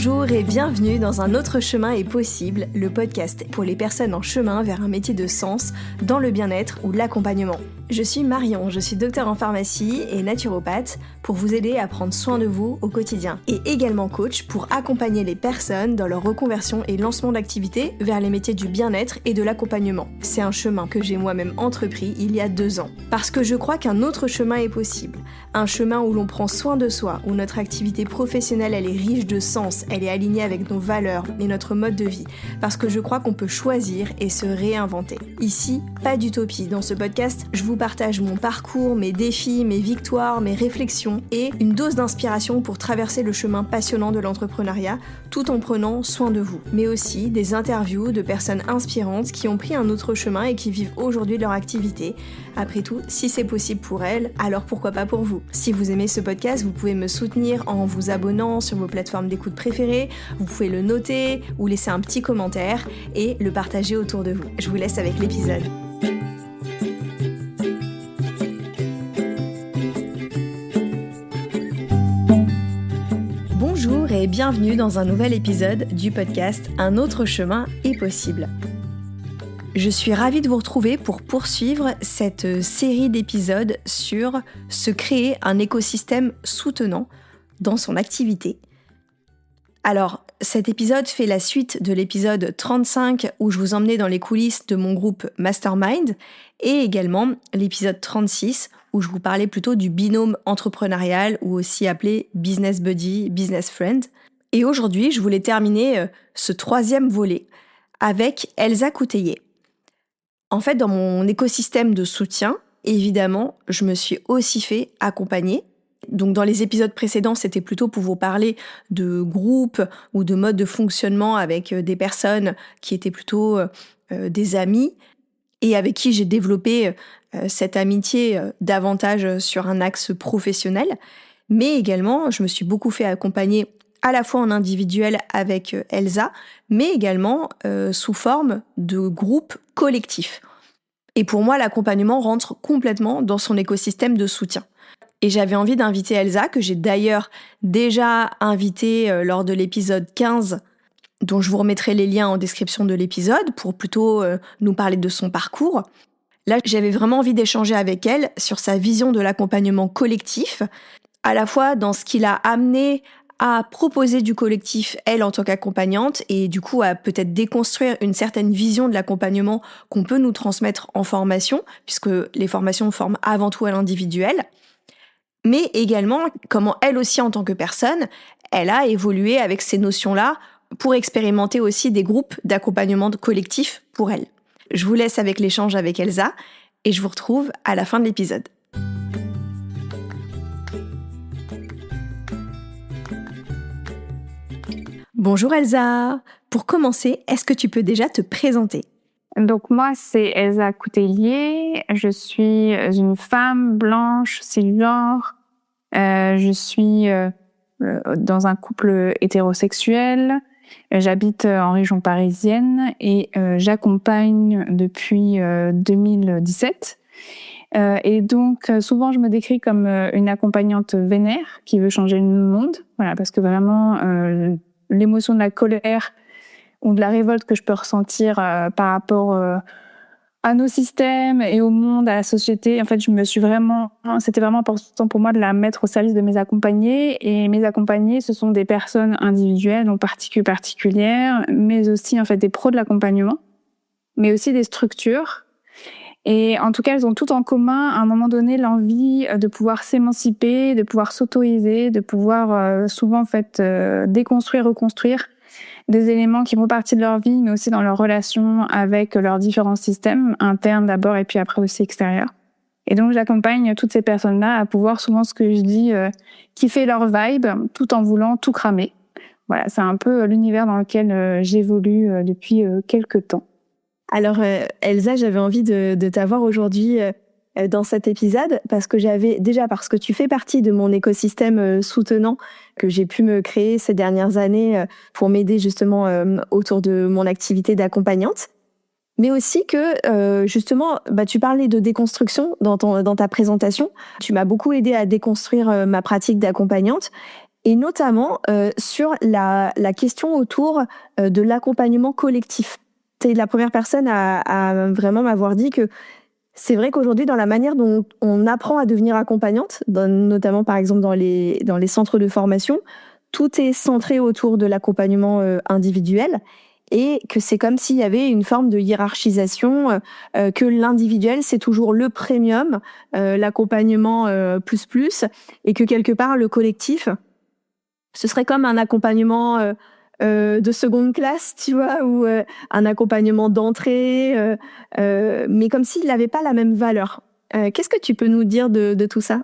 Bonjour et bienvenue dans Un autre chemin est possible, le podcast pour les personnes en chemin vers un métier de sens dans le bien-être ou l'accompagnement. Je suis Marion, je suis docteure en pharmacie et naturopathe pour vous aider à prendre soin de vous au quotidien et également coach pour accompagner les personnes dans leur reconversion et lancement d'activités vers les métiers du bien-être et de l'accompagnement. C'est un chemin que j'ai moi-même entrepris il y a 2 ans parce que je crois qu'un autre chemin est possible. Un chemin où l'on prend soin de soi, où notre activité professionnelle elle est riche de sens, elle est alignée avec nos valeurs et notre mode de vie. Parce que je crois qu'on peut choisir et se réinventer. Ici, pas d'utopie. Dans ce podcast, je vous partage mon parcours, mes défis, mes victoires, mes réflexions et une dose d'inspiration pour traverser le chemin passionnant de l'entrepreneuriat tout en prenant soin de vous. Mais aussi des interviews de personnes inspirantes qui ont pris un autre chemin et qui vivent aujourd'hui leur activité. Après tout, si c'est possible pour elles, alors pourquoi pas pour vous? Si vous aimez ce podcast, vous pouvez me soutenir en vous abonnant sur vos plateformes d'écoute préférées, vous pouvez le noter ou laisser un petit commentaire et le partager autour de vous. Je vous laisse avec l'épisode. Bonjour et bienvenue dans un nouvel épisode du podcast Un autre chemin est possible. Je suis ravie de vous retrouver pour poursuivre cette série d'épisodes sur se créer un écosystème soutenant dans son activité. Alors, cet épisode fait la suite de l'épisode 35 où je vous emmenais dans les coulisses de mon groupe Mastermind et également l'épisode 36 où je vous parlais plutôt du binôme entrepreneurial ou aussi appelé Business Buddy, Business Friend. Et aujourd'hui, je voulais terminer ce 3e volet avec Elsa Couteillé. En fait, dans mon écosystème de soutien, évidemment, je me suis aussi fait accompagner. Donc dans les épisodes précédents, c'était plutôt pour vous parler de groupes ou de modes de fonctionnement avec des personnes qui étaient plutôt des amis et avec qui j'ai développé cette amitié davantage sur un axe professionnel. Mais également, je me suis beaucoup fait accompagner à la fois en individuel avec Elsa, mais également sous forme de groupes collectifs. Et pour moi, l'accompagnement rentre complètement dans son écosystème de soutien. Et j'avais envie d'inviter Elsa, que j'ai d'ailleurs déjà invitée lors de l'épisode 15, dont je vous remettrai les liens en description de l'épisode, pour plutôt nous parler de son parcours. Là, j'avais vraiment envie d'échanger avec elle sur sa vision de l'accompagnement collectif, à la fois dans ce qui l'a amené à proposer du collectif, elle en tant qu'accompagnante, et du coup à peut-être déconstruire une certaine vision de l'accompagnement qu'on peut nous transmettre en formation, puisque les formations forment avant tout à l'individuel, mais également comment elle aussi en tant que personne, elle a évolué avec ces notions-là pour expérimenter aussi des groupes d'accompagnement collectif pour elle. Je vous laisse avec l'échange avec Elsa, et je vous retrouve à la fin de l'épisode. Bonjour Elsa. Pour commencer, est-ce que tu peux déjà te présenter? Donc moi, c'est Elsa Couteillé. Je suis une femme blanche, cisgenre. Je suis dans un couple hétérosexuel. J'habite en région parisienne et j'accompagne depuis 2017. Et donc, souvent, je me décris comme une accompagnante vénère qui veut changer le monde. Voilà, parce que vraiment, l'émotion de la colère ou de la révolte que je peux ressentir par rapport à nos systèmes et au monde, à la société. En fait, c'était vraiment important pour moi de la mettre au service de mes accompagnés. Et mes accompagnés, ce sont des personnes individuelles, donc particulières, mais aussi en fait des pros de l'accompagnement, mais aussi des structures. Et en tout cas, elles ont toutes en commun, à un moment donné, l'envie de pouvoir s'émanciper, de pouvoir s'autoriser, de pouvoir souvent en fait déconstruire, reconstruire des éléments qui font partie de leur vie, mais aussi dans leurs relations avec leurs différents systèmes, internes d'abord et puis après aussi extérieurs. Et donc, j'accompagne toutes ces personnes-là à pouvoir, souvent ce que je dis, kiffer leur vibe, tout en voulant tout cramer. Voilà, c'est un peu l'univers dans lequel j'évolue depuis quelques temps. Alors Elsa, j'avais envie de t'avoir aujourd'hui dans cet épisode parce que tu fais partie de mon écosystème soutenant que j'ai pu me créer ces dernières années pour m'aider justement autour de mon activité d'accompagnante. Mais aussi que justement, tu parlais de déconstruction dans ta présentation. Tu m'as beaucoup aidé à déconstruire ma pratique d'accompagnante. et notamment sur la question autour de l'accompagnement collectif. Tu es la première personne à vraiment m'avoir dit que c'est vrai qu'aujourd'hui, dans la manière dont on apprend à devenir accompagnante, notamment par exemple dans les centres de formation, tout est centré autour de l'accompagnement individuel et que c'est comme s'il y avait une forme de hiérarchisation, que l'individuel, c'est toujours le premium, l'accompagnement plus, et que quelque part, le collectif, ce serait comme un accompagnement de seconde classe, tu vois, ou un accompagnement d'entrée, mais comme s'il n'avait pas la même valeur. Qu'est-ce que tu peux nous dire de tout ça ?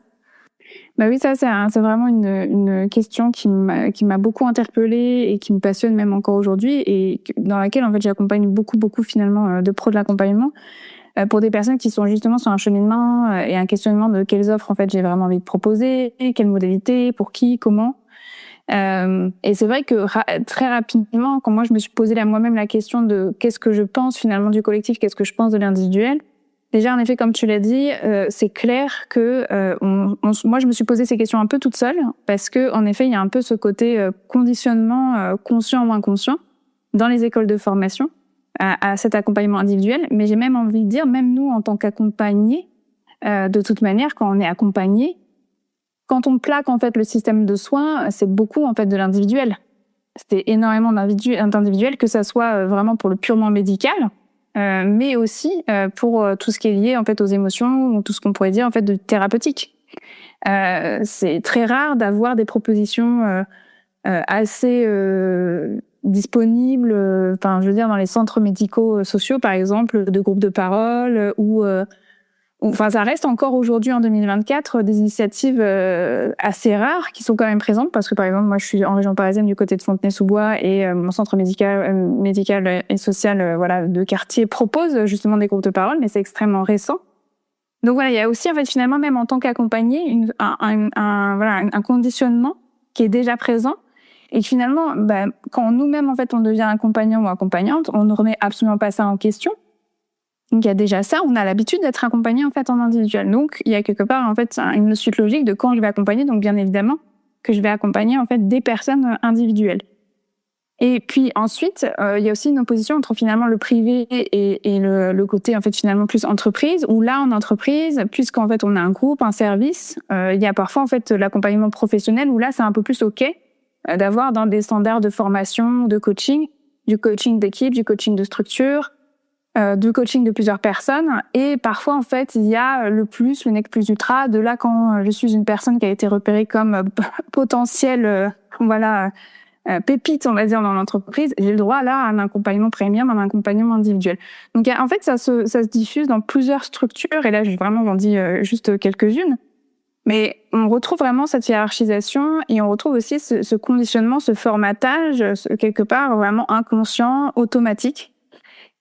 Bah oui, ça c'est vraiment une question qui m'a beaucoup interpellée et qui me passionne même encore aujourd'hui, et dans laquelle en fait j'accompagne beaucoup finalement de pros de l'accompagnement pour des personnes qui sont justement sur un cheminement et un questionnement de quelles offres en fait j'ai vraiment envie de proposer, quelles modalités, pour qui, comment. Et c'est vrai que très rapidement, quand moi je me suis posé moi-même la question de qu'est-ce que je pense finalement du collectif, qu'est-ce que je pense de l'individuel. Déjà, en effet, comme tu l'as dit, c'est clair que moi, je me suis posé ces questions un peu toute seule, parce que, en effet, il y a un peu ce côté conditionnement conscient ou inconscient dans les écoles de formation à cet accompagnement individuel. Mais j'ai même envie de dire, même nous, en tant qu'accompagnés, de toute manière, quand on est accompagné, quand on plaque en fait le système de soins, c'est beaucoup en fait de l'individuel. C'était énormément d'individuel, que ça soit vraiment pour le purement médical. Mais aussi pour tout ce qui est lié en fait aux émotions, ou tout ce qu'on pourrait dire en fait de thérapeutique. C'est très rare d'avoir des propositions assez disponibles, je veux dire dans les centres médicaux sociaux par exemple, de groupes de parole ou ça reste encore aujourd'hui en 2024 des initiatives assez rares qui sont quand même présentes, parce que par exemple moi je suis en région parisienne du côté de Fontenay-sous-Bois et mon centre médical et social de quartier propose justement des groupes de parole, mais c'est extrêmement récent. Donc voilà, il y a aussi en fait finalement même en tant qu'accompagné un conditionnement qui est déjà présent, et finalement quand nous-mêmes en fait on devient accompagnant ou accompagnante, on ne remet absolument pas ça en question. Donc il y a déjà ça, on a l'habitude d'être accompagné en fait en individuel. Donc il y a quelque part en fait une suite logique de quand je vais accompagner, donc bien évidemment que je vais accompagner en fait des personnes individuelles. Et puis ensuite, il y a aussi une opposition entre finalement le privé et le côté en fait finalement plus entreprise, où là en entreprise, puisqu'en fait on a un groupe, un service, il y a parfois en fait l'accompagnement professionnel où là c'est un peu plus OK d'avoir dans des standards de formation, de coaching, du coaching d'équipe, du coaching de structure, du coaching de plusieurs personnes, et parfois en fait il y a le nec plus ultra de là quand je suis une personne qui a été repérée comme potentielle pépite on va dire dans l'entreprise, j'ai le droit là à un accompagnement premium, à un accompagnement individuel. Donc en fait ça se diffuse dans plusieurs structures, et là j'en dis juste quelques-unes, mais on retrouve vraiment cette hiérarchisation, et on retrouve aussi ce conditionnement, ce formatage quelque part vraiment inconscient, automatique.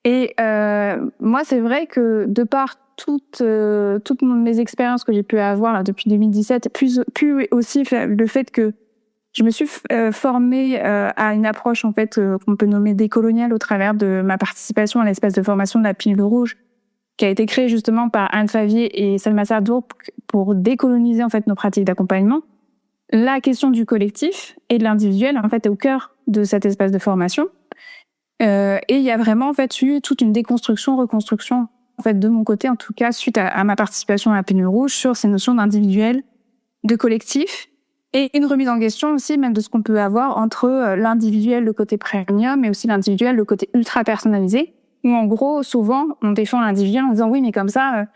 Et moi, c'est vrai que de par toutes mes expériences que j'ai pu avoir là, depuis 2017, plus aussi le fait que je me suis formée à une approche en fait qu'on peut nommer décoloniale au travers de ma participation à l'espace de formation de la Pilule Rouge, qui a été créée justement par Anne Favier et Salma Sardour pour décoloniser en fait nos pratiques d'accompagnement. La question du collectif et de l'individuel en fait est au cœur de cet espace de formation. Et il y a vraiment en fait eu toute une déconstruction, reconstruction en fait de mon côté, en tout cas suite à ma participation à la Pilule Rouge, sur ces notions d'individuel, de collectif, et une remise en question aussi même de ce qu'on peut avoir entre l'individuel, le côté premium, et aussi l'individuel, le côté ultra personnalisé, où en gros souvent on défend l'individuel en disant oui mais comme ça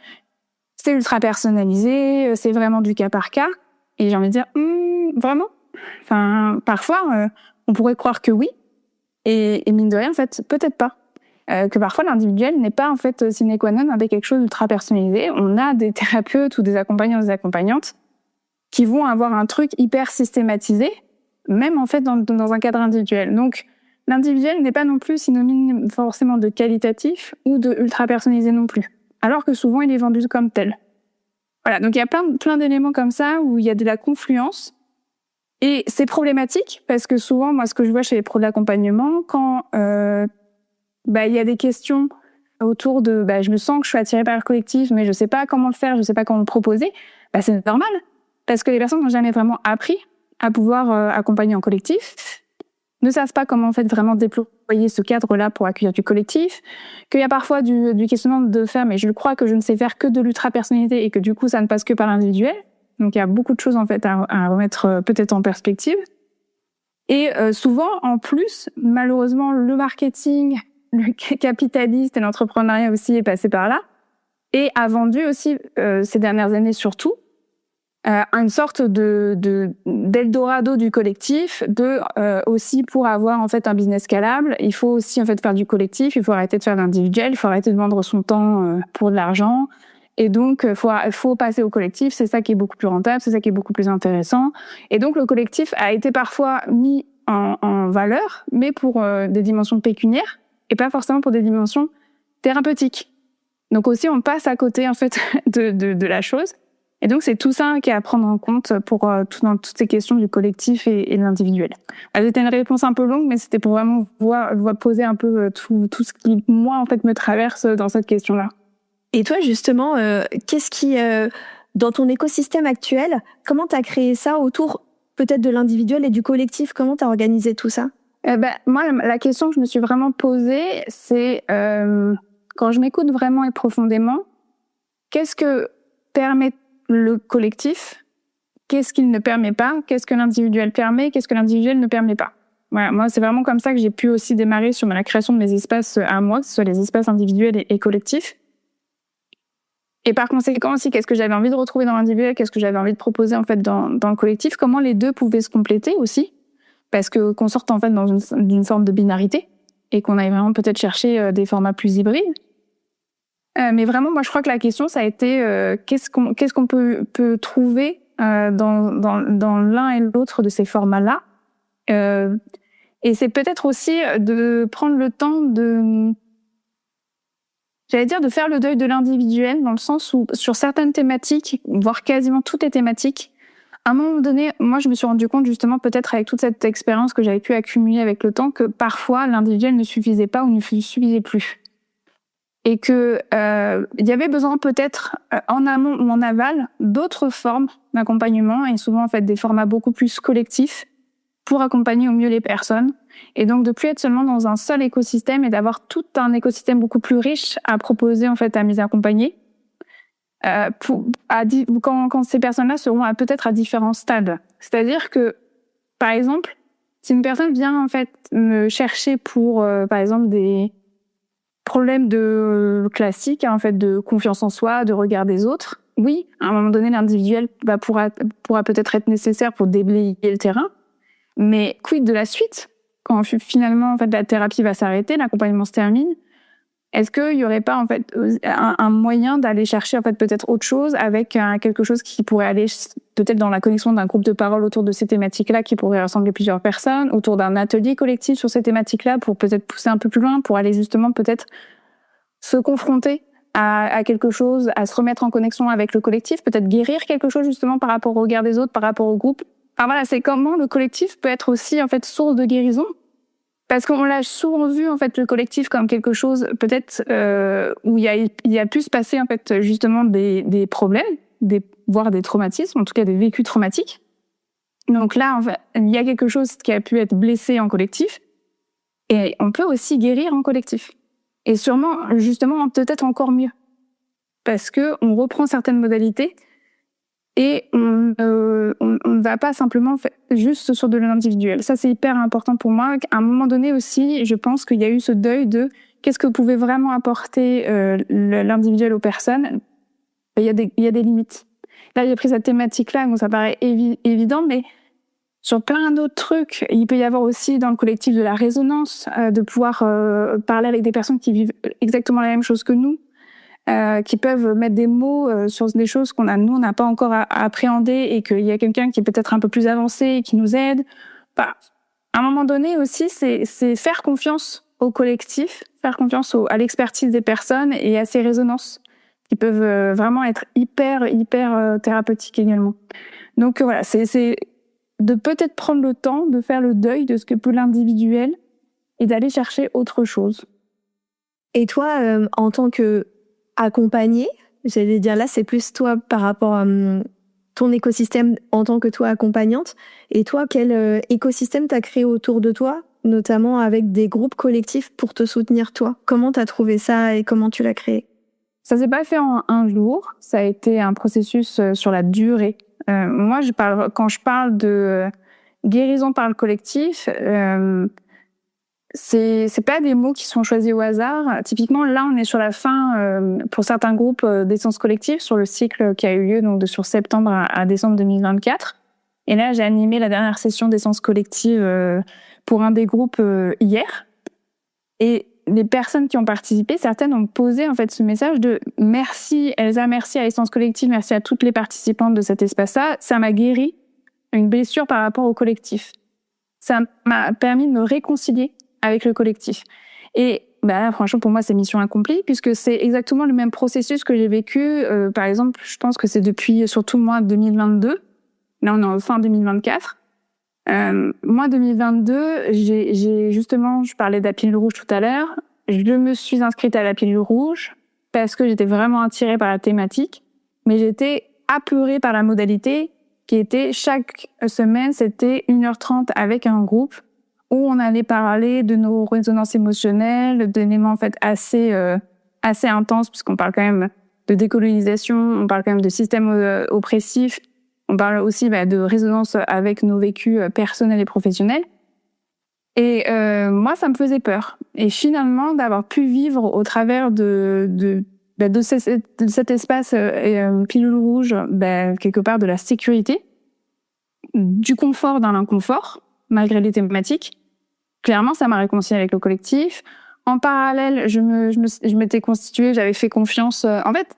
c'est ultra personnalisé, c'est vraiment du cas par cas, et j'ai envie de dire vraiment, parfois on pourrait croire que oui. Et mine de rien, en fait, peut-être pas. Que parfois, l'individuel n'est pas, en fait, sine qua non avec quelque chose d'ultra personnalisé. On a des thérapeutes ou des accompagnants, des accompagnantes qui vont avoir un truc hyper systématisé, même, en fait, dans un cadre individuel. Donc, l'individuel n'est pas non plus synonyme forcément de qualitatif ou de ultra personnalisé non plus. Alors que souvent, il est vendu comme tel. Voilà. Donc, il y a plein d'éléments comme ça où il y a de la confluence. Et c'est problématique parce que souvent, moi, ce que je vois chez les pros de l'accompagnement, quand il y a des questions autour de je me sens que je suis attirée par le collectif, mais je sais pas comment le faire, je sais pas comment le proposer, c'est normal. Parce que les personnes n'ont jamais vraiment appris à pouvoir accompagner en collectif, ne savent pas comment en fait vraiment déployer ce cadre-là pour accueillir du collectif, qu'il y a parfois du questionnement de faire, mais je crois que je ne sais faire que de l'ultra-personnalité et que du coup ça ne passe que par l'individuel. Donc il y a beaucoup de choses en fait à remettre peut-être en perspective. Et souvent, en plus, malheureusement, le marketing, le capitaliste et l'entrepreneuriat aussi est passé par là et a vendu aussi ces dernières années surtout une sorte d'Eldorado du collectif, aussi pour avoir en fait un business scalable, il faut aussi en fait faire du collectif, il faut arrêter de faire l'individuel, il faut arrêter de vendre son temps pour de l'argent, et donc faut passer au collectif, c'est ça qui est beaucoup plus rentable, c'est ça qui est beaucoup plus intéressant, et donc le collectif a été parfois mis en valeur, mais pour des dimensions pécuniaires et pas forcément pour des dimensions thérapeutiques. Donc aussi on passe à côté en fait de la chose. Et donc, c'est tout ça qui est à prendre en compte pour dans toutes ces questions du collectif et de l'individuel. C'était une réponse un peu longue, mais c'était pour vraiment poser un peu tout ce qui, moi, en fait, me traverse dans cette question-là. Et toi, justement, qu'est-ce qui, dans ton écosystème actuel, comment tu as créé ça autour peut-être de l'individuel et du collectif? Comment tu as organisé tout ça? Moi, la question que je me suis vraiment posée, c'est quand je m'écoute vraiment et profondément, qu'est-ce que permet le collectif, qu'est-ce qu'il ne permet pas, qu'est-ce que l'individuel permet, qu'est-ce que l'individuel ne permet pas. Voilà, moi, c'est vraiment comme ça que j'ai pu aussi démarrer sur la création de mes espaces à moi, que ce soit les espaces individuels et collectifs. Et par conséquent aussi, qu'est-ce que j'avais envie de retrouver dans l'individuel, qu'est-ce que j'avais envie de proposer en fait dans le collectif, comment les deux pouvaient se compléter aussi, parce que qu'on sorte en fait d'une forme de binarité et qu'on aille vraiment peut-être chercher des formats plus hybrides. Mais vraiment, moi, je crois que la question, ça a été qu'est-ce qu'on peut trouver dans l'un et l'autre de ces formats-là. Et c'est peut-être aussi de prendre le temps de faire le deuil de l'individuel, dans le sens où sur certaines thématiques, voire quasiment toutes les thématiques, à un moment donné, moi, je me suis rendu compte justement, peut-être avec toute cette expérience que j'avais pu accumuler avec le temps, que parfois l'individuel ne suffisait pas ou ne suffisait plus. Et que il y avait besoin peut-être en amont ou en aval d'autres formes d'accompagnement, et souvent en fait des formats beaucoup plus collectifs pour accompagner au mieux les personnes, et donc de plus être seulement dans un seul écosystème et d'avoir tout un écosystème beaucoup plus riche à proposer en fait à mes accompagnés, quand ces personnes-là seront peut-être à différents stades. C'est-à-dire que par exemple, si une personne vient en fait me chercher pour par exemple des problème classique, en fait, de confiance en soi, de regard des autres. Oui, à un moment donné, l'individuel pourra peut-être être nécessaire pour déblayer le terrain, mais quid de la suite? Quand finalement, en fait, la thérapie va s'arrêter, l'accompagnement se termine, est-ce qu'il y aurait pas, en fait, un moyen d'aller chercher, en fait, peut-être autre chose avec quelque chose qui pourrait aller peut-être dans la connexion d'un groupe de parole autour de ces thématiques-là, qui pourrait rassembler plusieurs personnes, autour d'un atelier collectif sur ces thématiques-là, pour peut-être pousser un peu plus loin, pour aller justement peut-être se confronter à quelque chose, à se remettre en connexion avec le collectif, peut-être guérir quelque chose justement par rapport au regard des autres, par rapport au groupe. Alors voilà, c'est comment le collectif peut être aussi, en fait, source de guérison. Parce qu'on l'a souvent vu, en fait, le collectif comme quelque chose, peut-être, où il y a pu se passer, en fait, justement des problèmes, voire des traumatismes, en tout cas des vécus traumatiques. Donc là, en fait, il y a quelque chose qui a pu être blessé en collectif, et on peut aussi guérir en collectif. Et sûrement, justement, peut-être encore mieux. Parce que on reprend certaines modalités, et on ne va pas simplement juste sur de l'individuel. Ça, c'est hyper important pour moi. À un moment donné aussi, je pense qu'il y a eu ce deuil de qu'est-ce que pouvait vraiment apporter l'individuel aux personnes. Il y a des limites. Là, j'ai pris cette thématique-là, donc ça paraît évident, mais sur plein d'autres trucs, il peut y avoir aussi dans le collectif de la résonance, de pouvoir parler avec des personnes qui vivent exactement la même chose que nous, qui peuvent mettre des mots sur des choses on n'a pas encore à appréhender, et qu'il y a quelqu'un qui est peut-être un peu plus avancé et qui nous aide. À un moment donné aussi, c'est faire confiance au collectif, faire confiance à l'expertise des personnes et à ces résonances qui peuvent vraiment être hyper thérapeutiques également. Donc voilà, c'est de peut-être prendre le temps de faire le deuil de ce que peut l'individuel et d'aller chercher autre chose. Et toi, en tant que accompagné, j'allais dire là, c'est plus toi par rapport ton écosystème en tant que toi accompagnante. Et toi, quel écosystème t'as créé autour de toi, notamment avec des groupes collectifs pour te soutenir toi? Comment t'as trouvé ça et comment tu l'as créé? Ça s'est pas fait en un jour, ça a été un processus sur la durée. Moi, quand je parle de guérison par le collectif, c'est pas des mots qui sont choisis au hasard. Typiquement, là, on est sur la fin, pour certains groupes d'essence collective, sur le cycle qui a eu lieu donc sur septembre à décembre 2024. Et là, j'ai animé la dernière session d'essence collective pour un des groupes hier. Et les personnes qui ont participé, certaines ont posé en fait ce message de merci Elsa, merci à Essence Collective, merci à toutes les participantes de cet espace-là. Ça m'a guéri une blessure par rapport au collectif. Ça m'a permis de me réconcilier avec le collectif. Et bah, franchement, pour moi, c'est mission accomplie, puisque c'est exactement le même processus que j'ai vécu. Par exemple, je pense que c'est depuis surtout moi 2022. Là, on est en fin 2024. Moi, 2022, j'ai justement, je parlais de la pilule rouge tout à l'heure. Je me suis inscrite à la pilule rouge parce que j'étais vraiment attirée par la thématique, mais j'étais apeurée par la modalité qui était chaque semaine, c'était 1h30 avec un groupe où on allait parler de nos résonances émotionnelles, d'éléments en fait assez intenses, puisqu'on parle quand même de décolonisation, on parle quand même de système oppressif. On parle aussi de résonance avec nos vécus personnels et professionnels. Et moi, ça me faisait peur. Et finalement, d'avoir pu vivre au travers de cet espace pilule rouge, quelque part de la sécurité, du confort dans l'inconfort, malgré les thématiques, clairement, ça m'a réconciliée avec le collectif. En parallèle, je m'étais constituée, j'avais fait confiance. En fait,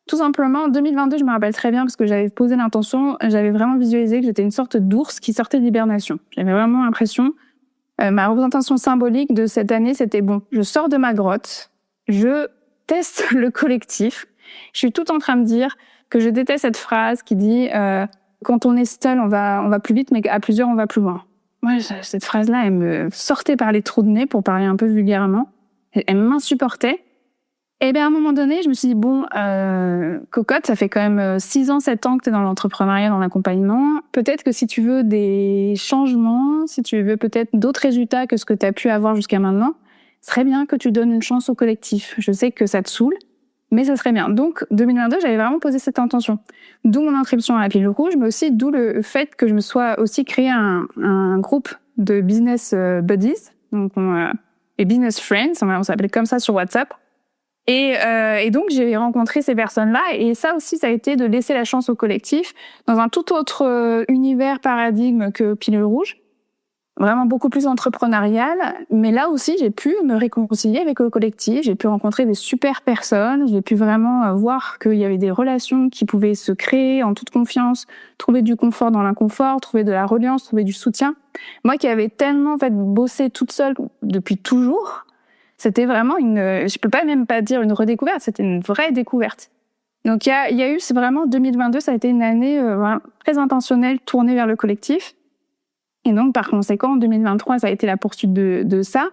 tout simplement, en 2022, je me rappelle très bien parce que j'avais posé l'intention, j'avais vraiment visualisé que j'étais une sorte d'ours qui sortait d'hibernation. J'avais vraiment l'impression, ma représentation symbolique de cette année, c'était bon, je sors de ma grotte, je teste le collectif. Je suis tout en train de dire que je déteste cette phrase qui dit quand on est seul, on va plus vite, mais à plusieurs, on va plus loin. Moi, cette phrase-là, elle me sortait par les trous de nez, pour parler un peu vulgairement. Elle m'insupportait. Et bien, à un moment donné, je me suis dit, bon, cocotte, ça fait quand même 6 ans, 7 ans que tu es dans l'entrepreneuriat, dans l'accompagnement. Peut-être que si tu veux des changements, si tu veux peut-être d'autres résultats que ce que tu as pu avoir jusqu'à maintenant, ce serait bien que tu donnes une chance au collectif. Je sais que ça te saoule, mais ça serait bien. Donc, 2022, j'avais vraiment posé cette intention. D'où mon inscription à la pilule rouge, mais aussi d'où le fait que je me sois aussi créé un groupe de business buddies, donc les business friends, on s'appelait comme ça sur WhatsApp. Et donc, j'ai rencontré ces personnes-là. Et ça aussi, ça a été de laisser la chance au collectif dans un tout autre univers, paradigme que pilule rouge. Vraiment beaucoup plus entrepreneurial. Mais là aussi, j'ai pu me réconcilier avec le collectif. J'ai pu rencontrer des super personnes. J'ai pu vraiment voir qu'il y avait des relations qui pouvaient se créer en toute confiance, trouver du confort dans l'inconfort, trouver de la reliance, trouver du soutien. Moi qui avais tellement en fait bossé toute seule depuis toujours, c'était vraiment je peux même pas dire une redécouverte, c'était une vraie découverte. Donc il y a eu, c'est vraiment 2022, ça a été une année très intentionnelle, tournée vers le collectif. Et donc par conséquent, en 2023, ça a été la poursuite de ça,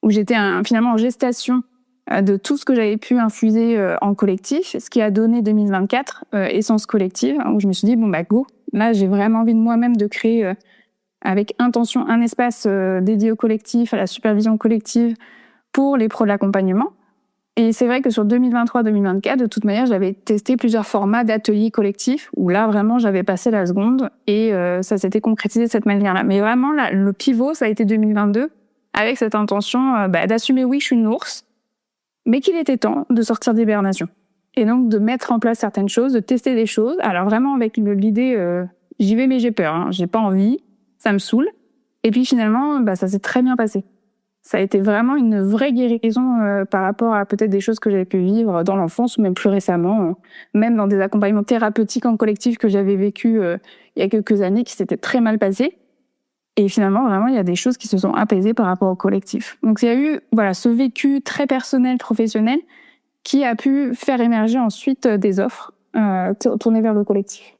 où j'étais finalement en gestation de tout ce que j'avais pu infuser en collectif, ce qui a donné 2024, Essence Collective, où je me suis dit, go, là j'ai vraiment envie de moi-même de créer avec intention un espace dédié au collectif, à la supervision collective, pour les pros de l'accompagnement. Et c'est vrai que sur 2023-2024, de toute manière, j'avais testé plusieurs formats d'ateliers collectifs où là, vraiment, j'avais passé la seconde et ça s'était concrétisé de cette manière-là. Mais vraiment, là, le pivot, ça a été 2022 avec cette intention d'assumer, oui, je suis une ours, mais qu'il était temps de sortir d'hibernation. Et donc, de mettre en place certaines choses, de tester des choses. Alors vraiment, avec l'idée, j'y vais, mais j'ai peur, hein, j'ai pas envie, ça me saoule. Et puis finalement, ça s'est très bien passé. Ça a été vraiment une vraie guérison par rapport à peut-être des choses que j'avais pu vivre dans l'enfance ou même plus récemment, même dans des accompagnements thérapeutiques en collectif que j'avais vécu il y a quelques années qui s'étaient très mal passés. Et finalement, vraiment, il y a des choses qui se sont apaisées par rapport au collectif. Donc, il y a eu ce vécu très personnel, professionnel, qui a pu faire émerger ensuite des offres tournées vers le collectif.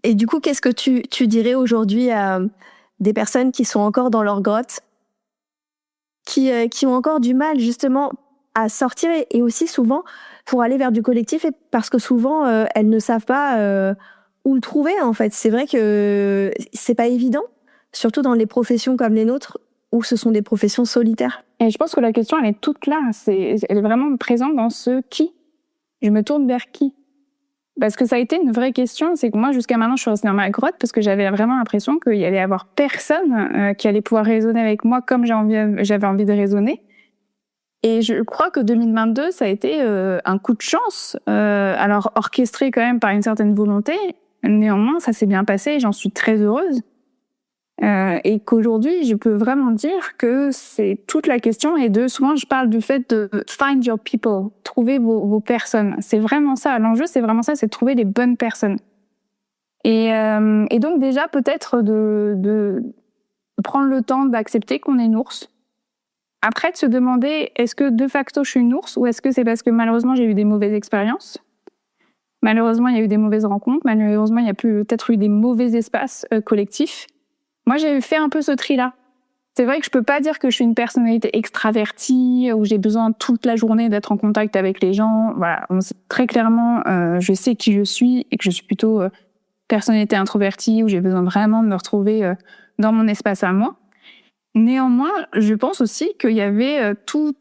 Et du coup, qu'est-ce que tu dirais aujourd'hui à des personnes qui sont encore dans leur grotte, qui ont encore du mal justement à sortir et aussi souvent pour aller vers du collectif, et parce que souvent elles ne savent pas où le trouver en fait. C'est vrai que c'est pas évident, surtout dans les professions comme les nôtres où ce sont des professions solitaires. Et je pense que la question, elle est toute là. Elle est vraiment présente dans ce qui. Je me tourne vers qui? Parce que ça a été une vraie question. C'est que moi, jusqu'à maintenant, je suis restée dans ma grotte parce que j'avais vraiment l'impression qu'il y allait y avoir personne qui allait pouvoir raisonner avec moi comme j'avais envie de raisonner. Et je crois que 2022, ça a été un coup de chance, alors orchestré quand même par une certaine volonté. Néanmoins, ça s'est bien passé et j'en suis très heureuse. Et qu'aujourd'hui, je peux vraiment dire que c'est toute la question. Et souvent, je parle du fait de find your people, trouver vos personnes. C'est vraiment ça. L'enjeu, c'est vraiment ça, c'est de trouver les bonnes personnes. Et donc déjà, peut-être de prendre le temps d'accepter qu'on est une ours. Après, de se demander, est-ce que de facto, je suis une ours ou est-ce que c'est parce que malheureusement, j'ai eu des mauvaises expériences? Malheureusement, il y a eu des mauvaises rencontres. Malheureusement, il y a peut-être eu des mauvais espaces collectifs. Moi, j'ai fait un peu ce tri-là. C'est vrai que je peux pas dire que je suis une personnalité extravertie, où j'ai besoin toute la journée d'être en contact avec les gens. Voilà, très clairement, je sais qui je suis et que je suis plutôt personnalité introvertie, où j'ai besoin vraiment de me retrouver dans mon espace à moi. Néanmoins, je pense aussi qu'il y avait tout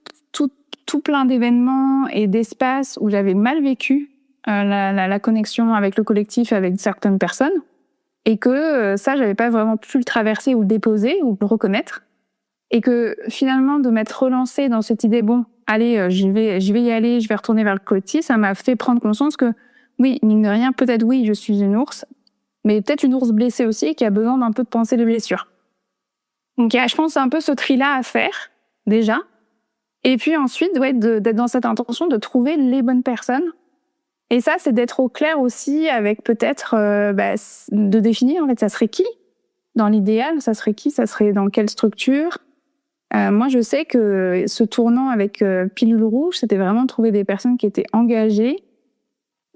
plein d'événements et d'espaces où j'avais mal vécu la connexion avec le collectif, avec certaines personnes. Et que ça, j'avais pas vraiment pu le traverser ou le déposer ou le reconnaître. Et que finalement, de m'être relancée dans cette idée, bon, allez, je vais y aller, je vais retourner vers le collectif, ça m'a fait prendre conscience que, oui, mine de rien, peut-être oui, je suis une ours, mais peut-être une ours blessée aussi qui a besoin d'un peu de pensée de blessure. Donc, je pense, c'est un peu ce tri-là à faire, déjà. Et puis ensuite, ouais, d'être dans cette intention de trouver les bonnes personnes. Et ça, c'est d'être au clair aussi avec peut-être de définir, en fait, ça serait qui? Dans l'idéal, ça serait qui? Ça serait dans quelle structure? Moi, je sais que ce tournant avec Pilule Rouge, c'était vraiment de trouver des personnes qui étaient engagées,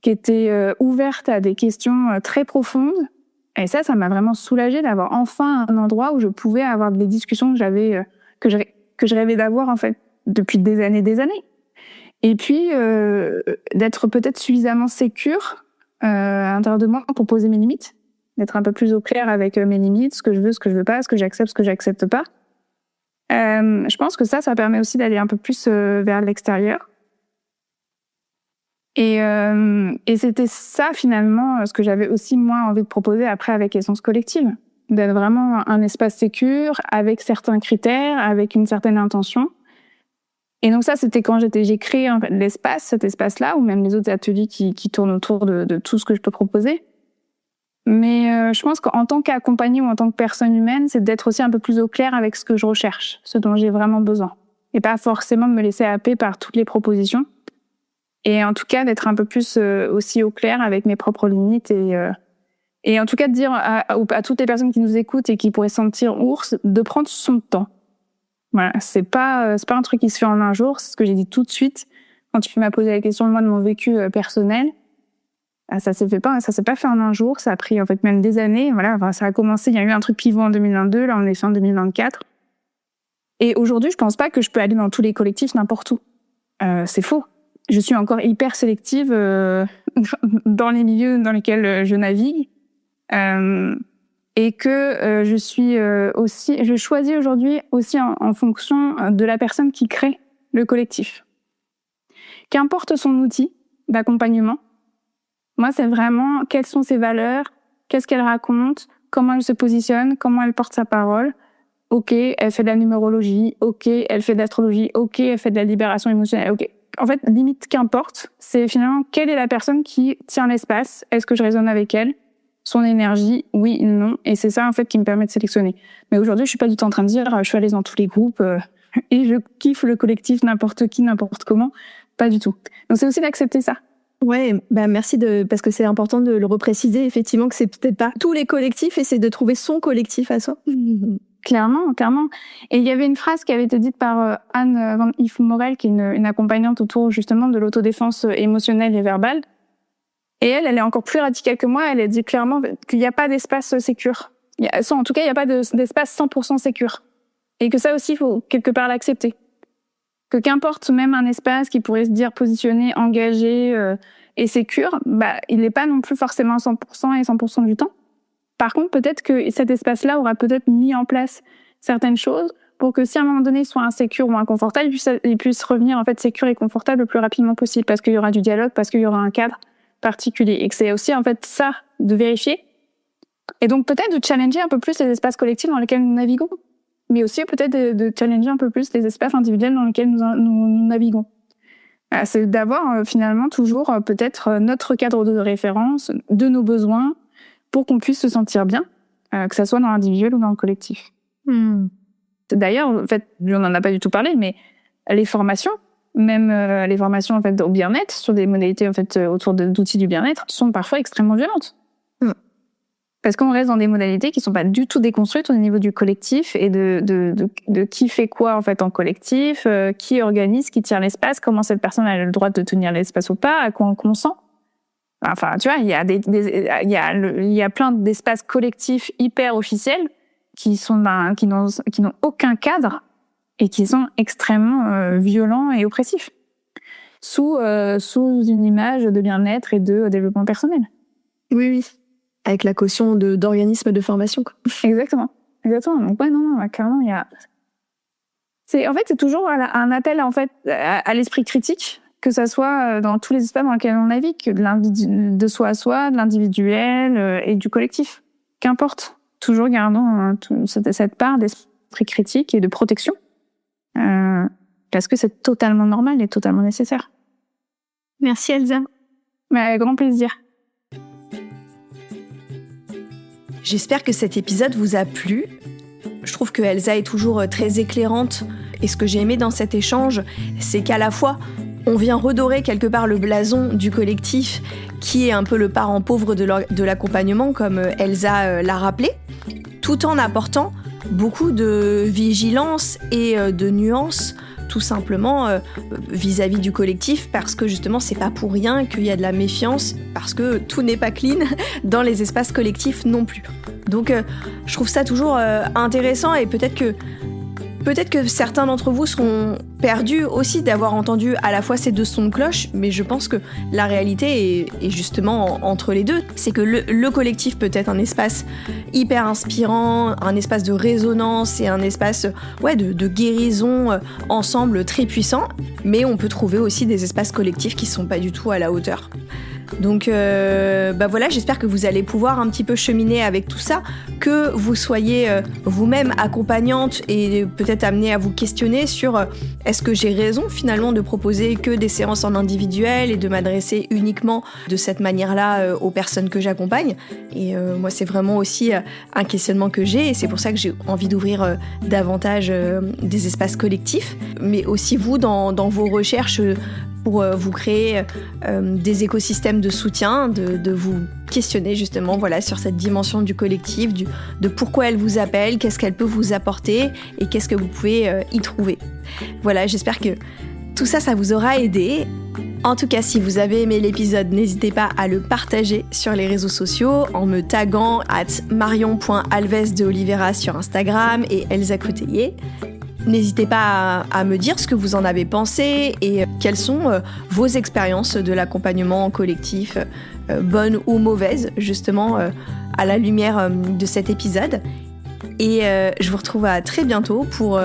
qui étaient ouvertes à des questions très profondes. Et ça m'a vraiment soulagée d'avoir enfin un endroit où je pouvais avoir des discussions que je rêvais d'avoir, en fait, depuis des années. Et puis, d'être peut-être suffisamment sécure à l'intérieur de moi pour poser mes limites, d'être un peu plus au clair avec mes limites, ce que je veux, ce que je veux pas, ce que j'accepte pas. Je pense que ça permet aussi d'aller un peu plus vers l'extérieur. Et c'était ça, finalement, ce que j'avais aussi, moi, envie de proposer après avec Essence Collective. D'être vraiment un espace sécure, avec certains critères, avec une certaine intention. Et donc ça, c'était quand j'ai créé en fait, cet espace-là, ou même les autres ateliers qui tournent autour de tout ce que je peux proposer. Mais je pense qu'en tant qu'accompagnée ou en tant que personne humaine, c'est d'être aussi un peu plus au clair avec ce que je recherche, ce dont j'ai vraiment besoin. Et pas forcément de me laisser happer par toutes les propositions. Et en tout cas, d'être un peu plus aussi au clair avec mes propres limites. Et en tout cas, de dire à toutes les personnes qui nous écoutent et qui pourraient se sentir ours, de prendre son temps. Voilà, c'est pas un truc qui se fait en un jour, c'est ce que j'ai dit tout de suite quand tu m'as posé la question de mon vécu personnel. Ça s'est pas fait en un jour, ça a pris en fait même des années. Voilà, enfin, ça a commencé, il y a eu un truc pivot en 2022, là on est fin 2024. Et aujourd'hui, je pense pas que je peux aller dans tous les collectifs n'importe où. C'est faux. Je suis encore hyper sélective dans les milieux dans lesquels je navigue. Et que je choisis aujourd'hui aussi en fonction de la personne qui crée le collectif. Qu'importe son outil d'accompagnement, moi, c'est vraiment quelles sont ses valeurs, qu'est-ce qu'elle raconte, comment elle se positionne, comment elle porte sa parole. Ok, elle fait de la numérologie, ok, elle fait de l'astrologie, ok, elle fait de la libération émotionnelle, ok. En fait, limite, qu'importe, c'est finalement quelle est la personne qui tient l'espace, est-ce que je résonne avec elle, son énergie, oui, non. Et c'est ça, en fait, qui me permet de sélectionner. Mais aujourd'hui, je suis pas du tout en train de dire, je suis à l'aise dans tous les groupes et je kiffe le collectif, n'importe qui, n'importe comment. Pas du tout. Donc, c'est aussi d'accepter ça. Ouais, merci parce que c'est important de le repréciser, effectivement, que c'est peut-être pas tous les collectifs et c'est de trouver son collectif à soi. Clairement. Et il y avait une phrase qui avait été dite par Anne Van If Morel, qui est une accompagnante autour, justement, de l'autodéfense émotionnelle et verbale. Et elle est encore plus radicale que moi. Elle a dit clairement qu'il n'y a pas d'espace sécure. En tout cas, il n'y a pas d'espace 100% sécure. Et que ça aussi, il faut quelque part l'accepter. que qu'importe même un espace qui pourrait se dire positionné, engagé et sécure, il n'est pas non plus forcément à 100% et 100% du temps. Par contre, peut-être que cet espace-là aura peut-être mis en place certaines choses pour que si à un moment donné il soit insécure ou inconfortable, il puisse revenir en fait sécure et confortable le plus rapidement possible, parce qu'il y aura du dialogue, parce qu'il y aura un cadre particulier, et que c'est aussi en fait ça de vérifier, et donc peut-être de challenger un peu plus les espaces collectifs dans lesquels nous naviguons, mais aussi peut-être de challenger un peu plus les espaces individuels dans lesquels nous naviguons. C'est d'avoir finalement toujours peut-être notre cadre de référence, de nos besoins, pour qu'on puisse se sentir bien, que ça soit dans l'individuel ou dans le collectif. D'ailleurs, en fait, on n'en a pas du tout parlé, mais les formations, même les formations en fait au bien-être, sur des modalités en fait autour d'outils du bien-être, sont parfois extrêmement violentes. Parce qu'on reste dans des modalités qui sont pas du tout déconstruites au niveau du collectif et de qui fait quoi en fait en collectif, qui organise, qui tient l'espace, comment cette personne a le droit de tenir l'espace ou pas, à quoi on consent. Enfin, tu vois, il y a plein d'espaces collectifs hyper officiels qui n'ont aucun cadre et qui sont extrêmement violents et oppressifs, sous une image de bien-être et de développement personnel. Oui. Avec la caution d'organismes de formation, quoi. Exactement. Donc, clairement, il y a... En fait, c'est toujours un appel, en fait, à l'esprit critique, que ça soit dans tous les espaces dans lesquels on navigue, de soi à soi, de l'individuel et du collectif. Qu'importe. Toujours gardons cette part d'esprit critique et de protection. Parce que c'est totalement normal et totalement nécessaire. Merci Elsa. Avec grand plaisir. J'espère que cet épisode vous a plu. Je trouve que Elsa est toujours très éclairante. Et ce que j'ai aimé dans cet échange, c'est qu'à la fois, on vient redorer quelque part le blason du collectif, qui est un peu le parent pauvre de l'accompagnement, comme Elsa l'a rappelé, tout en apportant beaucoup de vigilance et de nuances, tout simplement vis-à-vis du collectif, parce que justement c'est pas pour rien qu'il y a de la méfiance, parce que tout n'est pas clean dans les espaces collectifs non plus. Donc je trouve ça toujours intéressant, et peut-être que certains d'entre vous seront perdus aussi d'avoir entendu à la fois ces deux sons de cloche, mais je pense que la réalité est justement entre les deux. C'est que le collectif peut être un espace hyper inspirant, un espace de résonance et un espace de guérison ensemble très puissant, mais on peut trouver aussi des espaces collectifs qui sont pas du tout à la hauteur. Donc voilà, j'espère que vous allez pouvoir un petit peu cheminer avec tout ça, que vous soyez vous-même accompagnante et peut-être amenée à vous questionner sur est-ce que j'ai raison finalement de proposer que des séances en individuel et de m'adresser uniquement de cette manière-là aux personnes que j'accompagne. Et moi, c'est vraiment aussi un questionnement que j'ai, et c'est pour ça que j'ai envie d'ouvrir davantage des espaces collectifs, mais aussi vous dans vos recherches pour vous créer des écosystèmes de soutien, de vous questionner justement sur cette dimension du collectif, de pourquoi elle vous appelle, qu'est-ce qu'elle peut vous apporter et qu'est-ce que vous pouvez y trouver. Voilà, j'espère que tout ça vous aura aidé. En tout cas, si vous avez aimé l'épisode, n'hésitez pas à le partager sur les réseaux sociaux en me taguant @marion.alvesdeoliveira sur Instagram et Elsa Couteillé. N'hésitez pas à me dire ce que vous en avez pensé et quelles sont vos expériences de l'accompagnement collectif, bonnes ou mauvaises, justement, à la lumière de cet épisode. Et je vous retrouve à très bientôt pour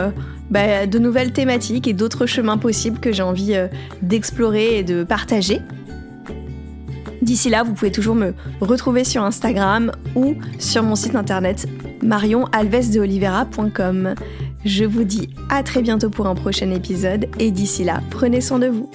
de nouvelles thématiques et d'autres chemins possibles que j'ai envie d'explorer et de partager. D'ici là, vous pouvez toujours me retrouver sur Instagram ou sur mon site internet marionalvesdeoliveira.com. Je vous dis à très bientôt pour un prochain épisode, et d'ici là, prenez soin de vous.